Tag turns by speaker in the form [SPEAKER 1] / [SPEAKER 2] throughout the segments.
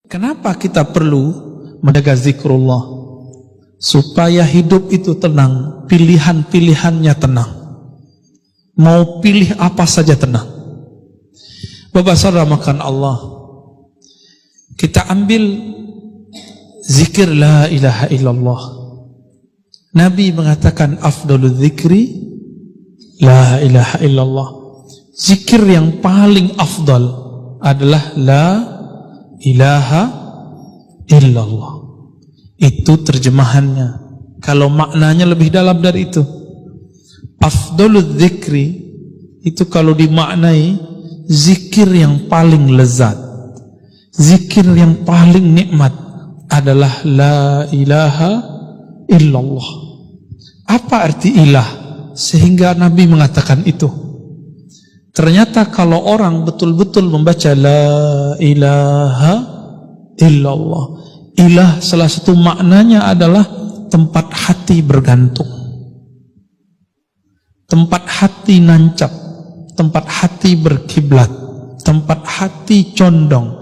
[SPEAKER 1] Kenapa kita perlu menjaga zikrullah? Supaya hidup itu tenang, pilihan-pilihannya tenang. Mau pilih apa saja tenang. Bapak saudara makan Allah, kita ambil zikir la ilaha illallah. Nabi mengatakan afdalul zikri la ilaha illallah. Zikir yang paling afdal adalah la ilaha illallah. Itu terjemahannya. Kalau maknanya lebih dalam dari itu, afdalul zikri itu kalau dimaknai zikir yang paling lezat, zikir yang paling nikmat adalah la ilaha illallah. Apa arti ilah sehingga Nabi mengatakan itu? Ternyata kalau orang betul-betul membaca la ilaha illallah, ilah salah satu maknanya adalah tempat hati bergantung, tempat hati nancap, tempat hati berkiblat, tempat hati condong.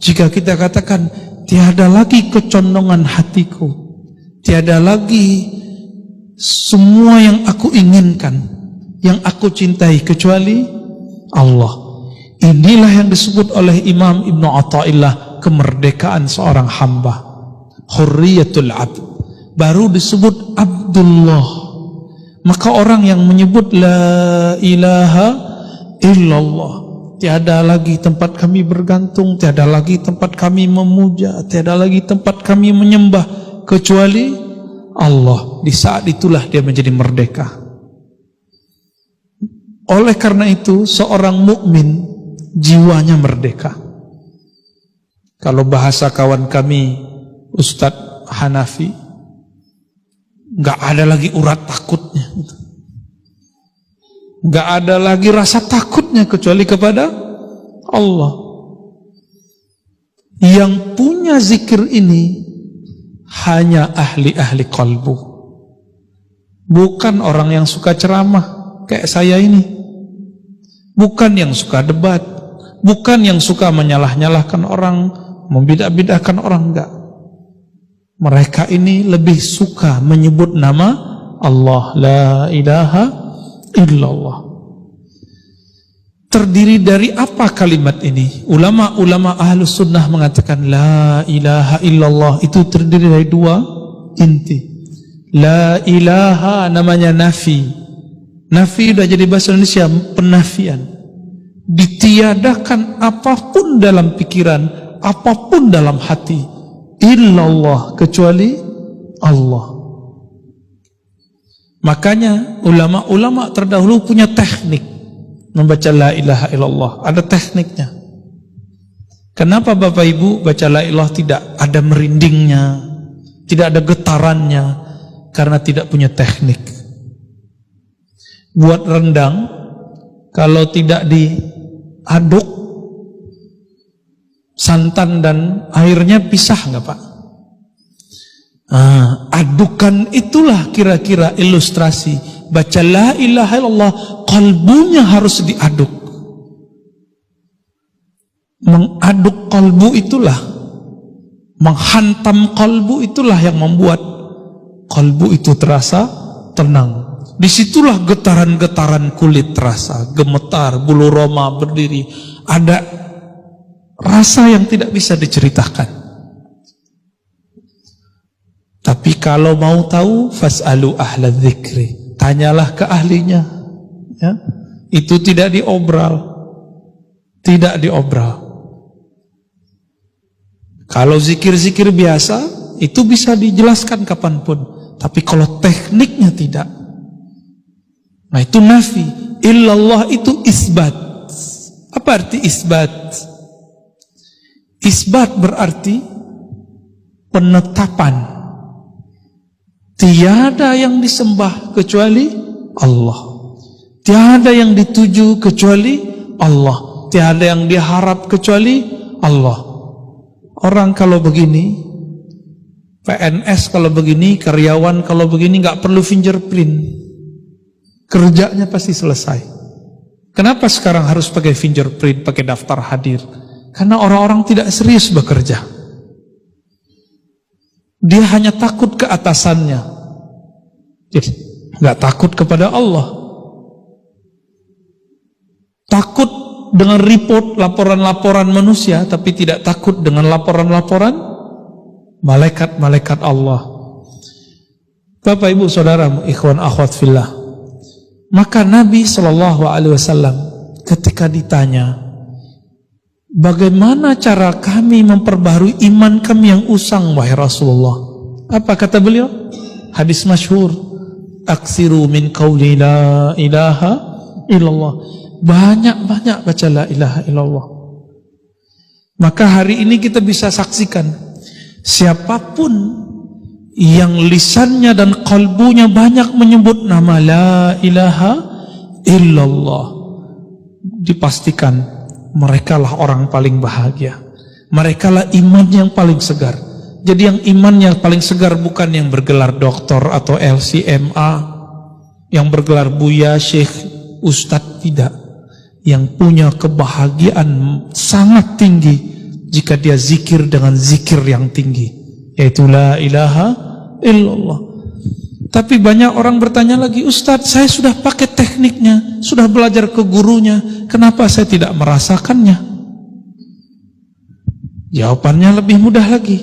[SPEAKER 1] Jika kita katakan tiada lagi kecondongan hatiku, tiada lagi semua yang aku inginkan, yang aku cintai kecuali Allah. Inilah yang disebut oleh Imam Ibnu Athaillah kemerdekaan seorang hamba, hurriyatul abd. Baru disebut Abdullah. Maka orang yang menyebut la ilaha illallah, tiada lagi tempat kami bergantung, tiada lagi tempat kami memuja, tiada lagi tempat kami menyembah kecuali Allah. Di saat itulah dia menjadi merdeka. Oleh karena itu seorang mukmin jiwanya merdeka. Kalau bahasa kawan kami Ustadz Hanafi, nggak ada lagi urat takutnya, nggak ada lagi rasa takutnya kecuali kepada Allah. Yang punya zikir ini hanya ahli-ahli qalbu, bukan orang yang suka ceramah kayak saya ini, bukan yang suka debat, bukan yang suka menyalah-nyalahkan orang, membidah-bidahkan orang, enggak. Mereka ini lebih suka menyebut nama Allah, la ilaha illallah. Terdiri dari apa kalimat ini? Ulama-ulama ahlus sunnah mengatakan la ilaha illallah itu terdiri dari dua inti. La ilaha namanya nafi. Nafi sudah jadi bahasa Indonesia, penafian. Ditiadakan apapun dalam pikiran, apapun dalam hati, illallah, kecuali Allah. Makanya ulama-ulama terdahulu punya teknik membaca la ilaha illallah, ada tekniknya. Kenapa Bapak Ibu baca la ilaha tidak ada merindingnya, tidak ada getarannya? Karena tidak punya teknik. Buat rendang, kalau tidak diaduk, santan dan airnya pisah nggak Pak? Adukan itulah kira-kira ilustrasi. Baca la ilaha illallah, kalbunya harus diaduk. Mengaduk kalbu itulah, menghantam kalbu itulah yang membuat kalbu itu terasa tenang. Disitulah getaran-getaran kulit terasa, gemetar, bulu roma berdiri. Ada rasa yang tidak bisa diceritakan. Tapi kalau mau tahu, fas'alu ahla dzikri, tanyalah ke ahlinya. Ya? Itu tidak diobral, tidak diobral. Kalau zikir-zikir biasa, itu bisa dijelaskan kapanpun. Tapi kalau tekniknya tidak. Nah itu nafi. Illallah itu isbat. Apa arti isbat? Isbat berarti penetapan. Tiada yang disembah kecuali Allah. Tiada yang dituju kecuali Allah. Tiada yang diharap kecuali Allah. Orang kalau begini, PNS kalau begini, karyawan kalau begini, nggak perlu fingerprint. Kerjanya pasti selesai. Kenapa sekarang harus pakai fingerprint, pakai daftar hadir? Karena orang-orang tidak serius bekerja. Dia hanya takut ke atasannya. Jadi nggak takut kepada Allah. Takut dengan report laporan-laporan manusia, tapi tidak takut dengan laporan-laporan malaikat-malaikat Allah. Bapak ibu saudara, ikhwan akhwat fillah. Maka Nabi SAW ketika ditanya, bagaimana cara kami memperbaharui iman kami yang usang wahai Rasulullah? Apa kata beliau? Hadis masyhur, aksiru min qawli la ilaha illallah. Banyak-banyak baca la ilaha illallah. Maka hari ini kita bisa saksikan, siapapun yang lisannya dan kalbunya banyak menyebut nama la ilaha illallah, dipastikan merekalah orang paling bahagia. Merekalah iman yang paling segar. Jadi yang iman yang paling segar bukan yang bergelar doktor atau LCMA, yang bergelar buya, syekh, ustadz, tidak. Yang punya kebahagiaan sangat tinggi jika dia zikir dengan zikir yang tinggi, yaitu la ilaha illallah. Tapi banyak orang bertanya lagi, Ustadz, saya sudah pakai tekniknya, sudah belajar ke gurunya, kenapa saya tidak merasakannya? Jawabannya lebih mudah lagi.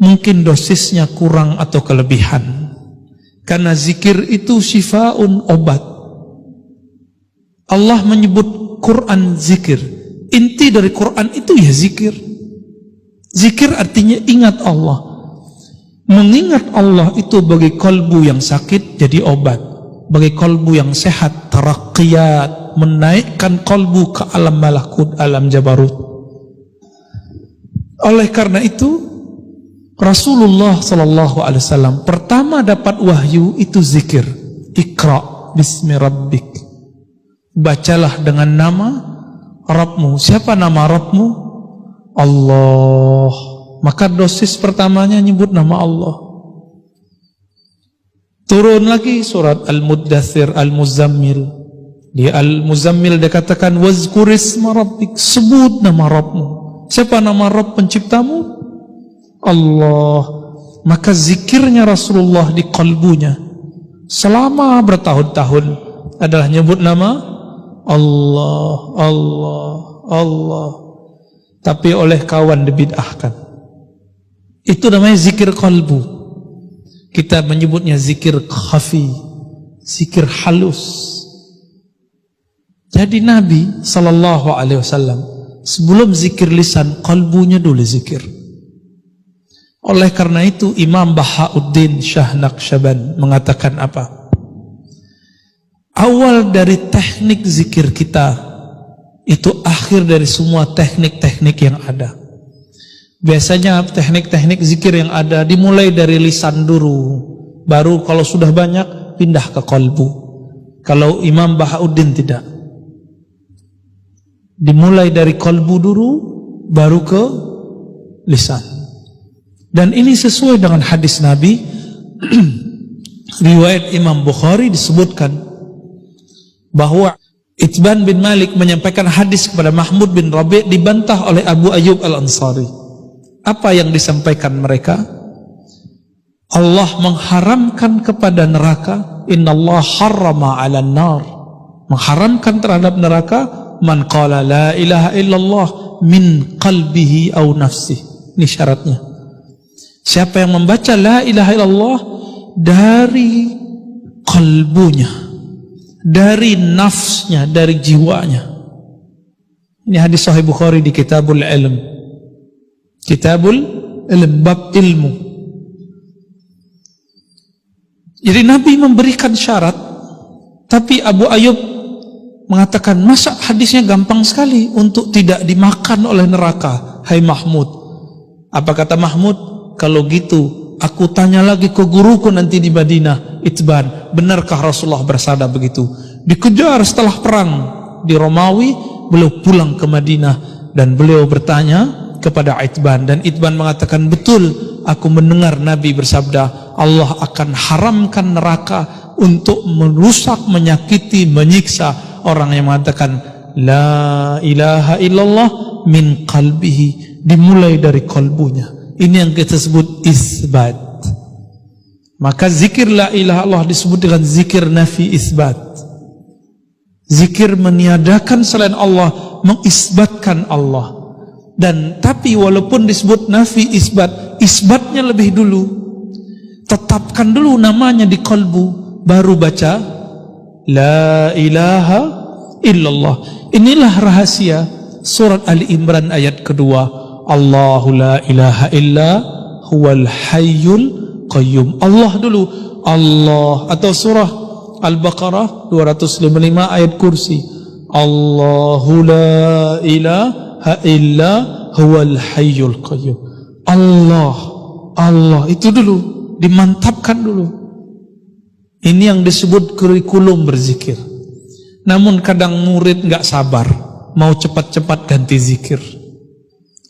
[SPEAKER 1] Mungkin dosisnya kurang atau kelebihan. Karena zikir itu syifaun, obat. Allah menyebut Quran zikir. Inti dari Quran itu ya zikir. Zikir artinya ingat Allah. Mengingat Allah itu bagi kalbu yang sakit jadi obat. Bagi kalbu yang sehat, taraqqiyat, menaikkan kalbu ke alam malakut, alam jabarut. Oleh karena itu Rasulullah SAW pertama dapat wahyu itu zikir. Iqra bismi rabbik. Bacalah dengan nama Rabbmu. Siapa nama Rabbmu? Allah. Maka dosis pertamanya nyebut nama Allah. Turun lagi surat Al-Muddathir, Al-Muzammil. Di Al-Muzammil dia katakan wazkurisma rabbik, sebut nama Rabbmu. Siapa nama Rabb penciptamu? Allah. Maka zikirnya Rasulullah di kalbunya selama bertahun-tahun adalah nyebut nama Allah, Allah, Allah. Tapi oleh kawan dibid'ahkan. Itu namanya zikir kalbu. Kita menyebutnya zikir khafi, zikir halus. Jadi Nabi SAW sebelum zikir lisan, kalbunya dulu zikir. Oleh karena itu Imam Bahauddin Shah Naqsyaband mengatakan apa? Awal dari teknik zikir kita itu akhir dari semua teknik-teknik yang ada. Biasanya teknik-teknik zikir yang ada dimulai dari lisan dulu, baru kalau sudah banyak pindah ke kalbu. Kalau Imam Bahauddin tidak, dimulai dari kalbu dulu baru ke lisan. Dan ini sesuai dengan hadis Nabi. Riwayat Imam Bukhari disebutkan bahwa Itban bin Malik menyampaikan hadis kepada Mahmud bin Rabi' dibantah oleh Abu Ayyub Al-Ansari. Apa yang disampaikan mereka? Allah mengharamkan kepada neraka, innallaha harrama 'alan nar. Mengharamkan terhadap neraka man qala la ilaha illallah min qalbihi aw nafsihi. Ini syaratnya. Siapa yang membaca la ilaha illallah dari kalbunya, dari nafsnya, dari jiwanya. Ini hadis Sahih Bukhari di Kitabul Ilm. Kitabul Ilm, bab ilmu. Jadi Nabi memberikan syarat, tapi Abu Ayyub mengatakan, masa hadisnya gampang sekali untuk tidak dimakan oleh neraka, hai Mahmud. Apa kata Mahmud? Kalau gitu, aku tanya lagi ke guruku nanti di Madinah, Itban, benarkah Rasulullah bersabda begitu? Dikejar setelah perang di Romawi, beliau pulang ke Madinah dan beliau bertanya kepada Itban, dan Itban mengatakan, betul, aku mendengar Nabi bersabda, Allah akan haramkan neraka untuk merusak, menyakiti, menyiksa orang yang mengatakan la ilaha illallah min qalbihi, dimulai dari kalbunya. Ini yang kita sebut isbat. Maka zikir la ilaha illallah disebut dengan zikir nafi isbat. Zikir meniadakan selain Allah, mengisbatkan Allah. Dan tapi walaupun disebut nafi isbat, isbatnya lebih dulu. Tetapkan dulu namanya di qalbu, baru baca la ilaha illallah. Inilah rahasia surat Ali Imran ayat kedua. Allahu la ilaha illa huwal hayyul qayyum. Allah dulu, Allah. Atau surah Al-Baqarah 255 ayat kursi. Allahu la ilaha illa huwal hayyul qayyum. Allah, Allah itu dulu, dimantapkan dulu. Ini yang disebut kurikulum berzikir. Namun kadang murid nggak sabar, mau cepat-cepat ganti zikir.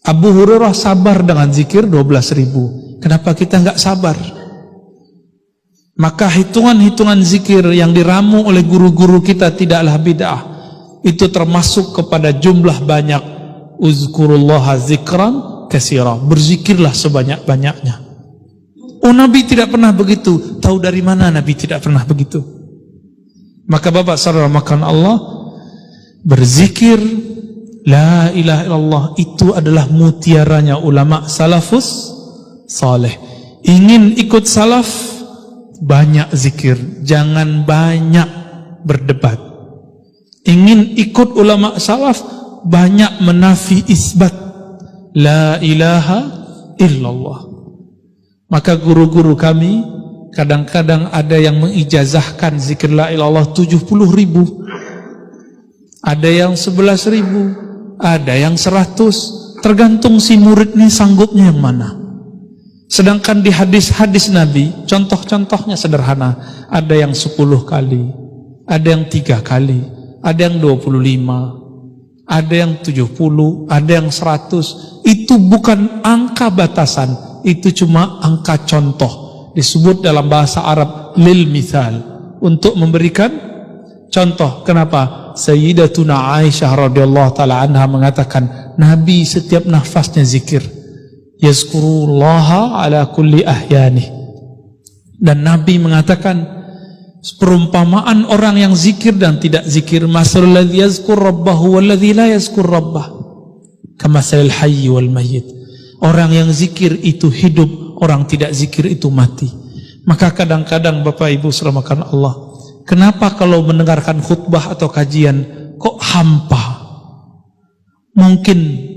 [SPEAKER 1] Abu Hurairah sabar dengan zikir 12.000. Kenapa kita nggak sabar? Maka hitungan-hitungan zikir yang diramu oleh guru-guru kita tidaklah bid'ah. Itu termasuk kepada jumlah banyak. Uzkurullaha zikran katsira. Berzikirlah sebanyak-banyaknya. Oh, Nabi tidak pernah begitu. Tahu dari mana Nabi tidak pernah begitu? Maka Bapak saudara makan Allah, berzikir la ilaha illallah itu adalah mutiaranya ulama salafus saleh. Ingin ikut salaf, banyak zikir, jangan banyak berdebat. Ingin ikut ulama salaf, banyak menafi isbat la ilaha illallah. Maka guru-guru kami kadang-kadang ada yang mengijazahkan zikir la ilallah 70.000, ada yang 11.000, ada yang 100, tergantung si murid ini sanggupnya yang mana. Sedangkan di hadis-hadis Nabi, contoh-contohnya sederhana. Ada yang 10 kali, ada yang 3 kali, ada yang 25, ada yang 70, ada yang 100. Itu bukan angka batasan, itu cuma angka contoh. Disebut dalam bahasa Arab lil mithal, untuk memberikan contoh. Kenapa? Sayyidatuna Aisyah radhiyallahu taala anha mengatakan, Nabi setiap nafasnya zikir. Yazkurullaha ala kulli ahyani. Dan Nabi mengatakan perumpamaan orang yang zikir dan tidak zikir, masalul ladzi yazkur rabbahu wal ladzi la yazkur rabbah kamasalil hayy wal mayyit. Orang yang zikir itu hidup, orang tidak zikir itu mati. Maka kadang-kadang Bapak Ibu serahkan Allah, kenapa kalau mendengarkan khutbah atau kajian kok hampa? Mungkin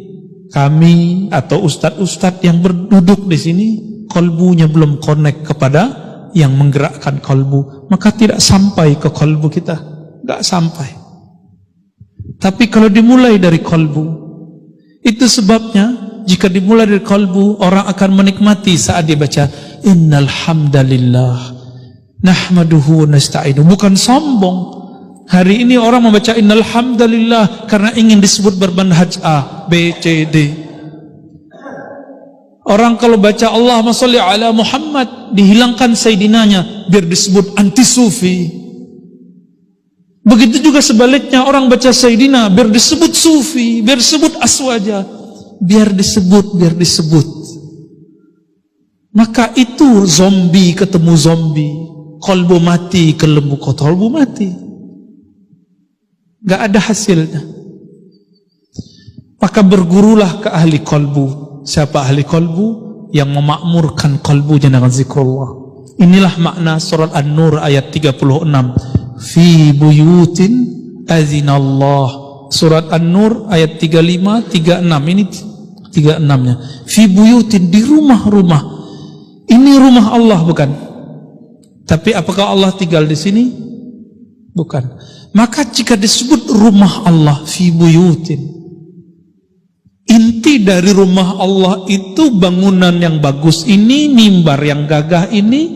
[SPEAKER 1] kami atau ustadz-ustadz yang berduduk di sini kolbunya belum connect kepada yang menggerakkan kolbu, maka tidak sampai ke kolbu kita, tidak sampai. Tapi kalau dimulai dari kolbu, itu sebabnya jika dimulai dari kolbu, orang akan menikmati saat dia baca innal hamdalillah nahmaduhu wa nasta'inu. Bukan sombong. Hari ini orang membaca innal hamdalillah karena ingin disebut bermanhaj A, B, C, D. Orang kalau baca Allahumma sholli ala Muhammad, dihilangkan sayyidinanya biar disebut anti sufi. Begitu juga sebaliknya, orang baca sayyidina biar disebut sufi, biar disebut aswaja, biar disebut. Maka itu zombie ketemu zombie, kolbu mati ke lembu kolbu mati. Gak ada hasilnya. Maka bergurulah ke ahli kolbu. Siapa ahli kolbu? Yang memakmurkan kolbunya dengan zikrullah. Inilah makna surat An-Nur ayat 36. Fi buyutin azinallah. Surat An-Nur ayat 35, 36. Ini 36-nya. Fi buyutin, di rumah-rumah. Ini rumah Allah bukan? Tapi apakah Allah tinggal di sini? Bukan. Maka jika disebut rumah Allah fi buyutin, inti dari rumah Allah itu bangunan yang bagus ini, mimbar yang gagah ini,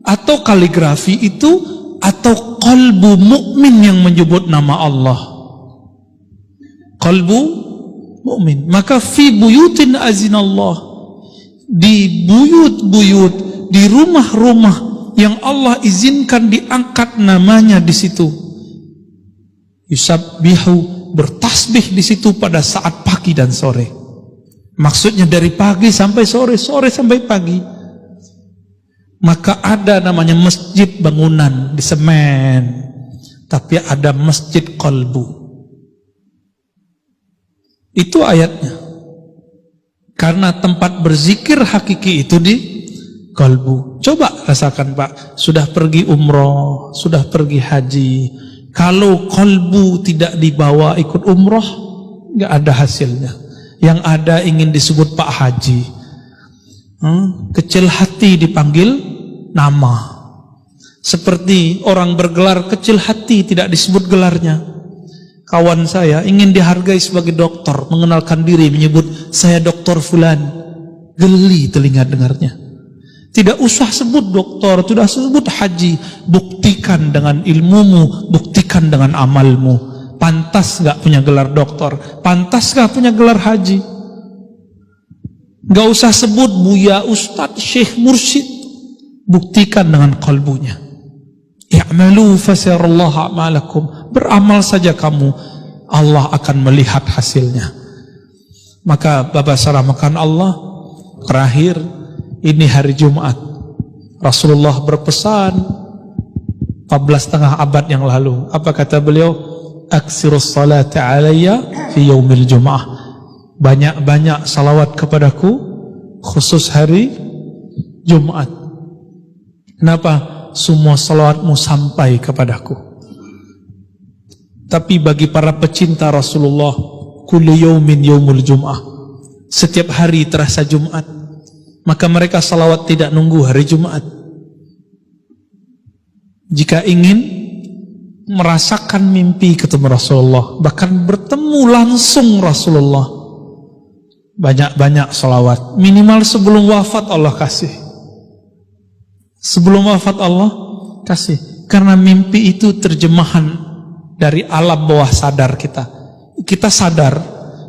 [SPEAKER 1] atau kaligrafi itu, atau qalbu mukmin yang menyebut nama Allah. Qalbu mukmin. Maka fi buyutin azinallah, di buyut-buyut, di rumah-rumah yang Allah izinkan diangkat namanya di situ. Yusabbihu, bertasbih di situ pada saat pagi dan sore. Maksudnya dari pagi sampai sore, sore sampai pagi. Maka ada namanya masjid bangunan di semen, tapi ada masjid qalbu. Itu ayatnya. Karena tempat berzikir hakiki itu di qalbu. Coba rasakan Pak, sudah pergi umroh, sudah pergi haji. Kalau qalbu tidak dibawa ikut umroh, nggak ada hasilnya. Yang ada ingin disebut Pak Haji. Kecil hati dipanggil nama. Seperti orang bergelar kecil hati tidak disebut gelarnya. Kawan saya ingin dihargai sebagai dokter, mengenalkan diri menyebut saya dokter fulan. Geli telinga dengarnya. Tidak usah sebut dokter, tidak usah sebut haji. Buktikan dengan ilmumu, buktikan dengan amalmu. Pantas gak punya gelar dokter, pantas gak punya gelar haji. Gak usah sebut buya, ustadz, syekh, mursyid. Buktikan dengan qalbunya. I'malu fasayarallahu a'malakum. Beramal saja kamu, Allah akan melihat hasilnya. Maka Bapak saramakan Allah, terakhir ini hari Jumat. Rasulullah berpesan 14,5 abad yang lalu. Apa kata beliau? Aksirus salati alayya fi yaumil jum'ah. Banyak-banyak salawat kepadaku khusus hari Jumat. Kenapa? Semua salawatmu sampai kepadaku. Tapi bagi para pecinta Rasulullah, kullu yaumin yaumul jum'ah. Setiap hari terasa Jumat. Maka mereka salawat tidak nunggu hari Jumat. Jika ingin merasakan mimpi ketemu Rasulullah, bahkan bertemu langsung Rasulullah, banyak-banyak salawat. Minimal sebelum wafat Allah kasih. Sebelum wafat Allah kasih. Karena mimpi itu terjemahan dari alam bawah sadar kita. Kita sadar,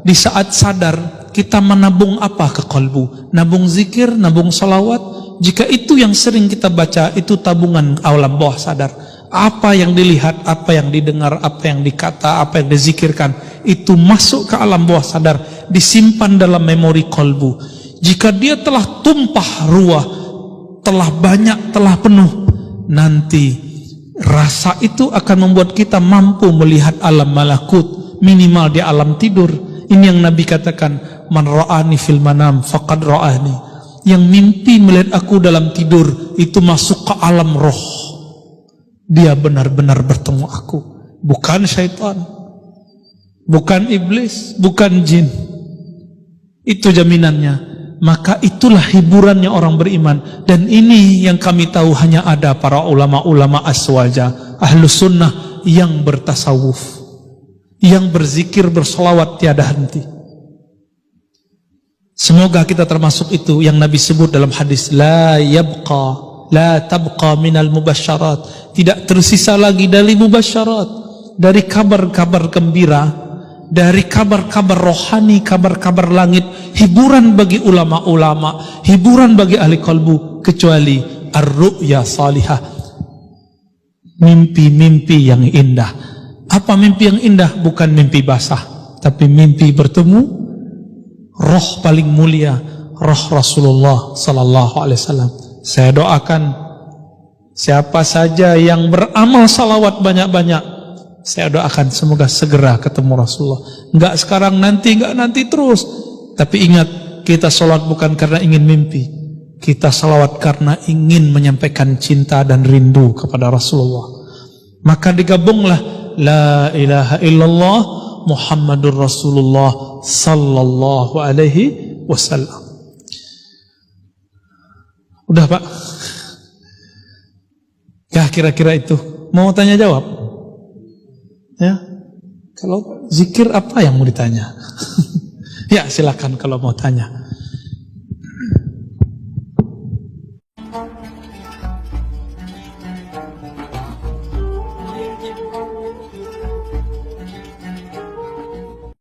[SPEAKER 1] di saat sadar kita menabung apa ke kalbu? Nabung zikir, nabung salawat. Jika itu yang sering kita baca, itu tabungan alam bawah sadar. Apa yang dilihat, apa yang didengar, apa yang dikata, apa yang dizikirkan, itu masuk ke alam bawah sadar, disimpan dalam memori kalbu. Jika dia telah tumpah ruah, telah banyak, telah penuh, nanti rasa itu akan membuat kita mampu melihat alam malakut, minimal di alam tidur. Ini yang Nabi katakan, man ra'ani fil manam faqad ra'ani. Yang mimpi melihat aku dalam tidur, itu masuk ke alam roh. Dia benar-benar bertemu aku. Bukan syaitan, bukan iblis, bukan jin. Itu jaminannya. Maka itulah hiburannya orang beriman. Dan ini yang kami tahu hanya ada para ulama-ulama aswaja, ahlus sunnah yang bertasawuf, yang berzikir, bersolawat tiada henti. Semoga kita termasuk itu yang Nabi sebut dalam hadis, la tabqa minal mubasyarat. Tidak tersisa lagi dari mubasyarat, dari kabar-kabar gembira, dari kabar-kabar rohani, kabar-kabar langit, hiburan bagi ulama-ulama, hiburan bagi ahli kalbu, kecuali ar-ru'ya salihah, mimpi-mimpi yang indah. Apa mimpi yang indah? Bukan mimpi basah, tapi mimpi bertemu roh paling mulia, roh Rasulullah sallallahu alaihi wasallam. Saya doakan siapa saja yang beramal salawat banyak-banyak, saya doakan semoga segera ketemu Rasulullah. Enggak sekarang, nanti, enggak nanti terus. Tapi ingat, kita salawat bukan karena ingin mimpi. Kita salawat karena ingin menyampaikan cinta dan rindu kepada Rasulullah. Maka digabunglah la ilaha illallah Muhammadur Rasulullah sallallahu alaihi wasallam. Udah Pak? Ya kira-kira itu. Mau tanya jawab? Ya. Kalau zikir apa yang mau ditanya? Ya silakan kalau mau tanya.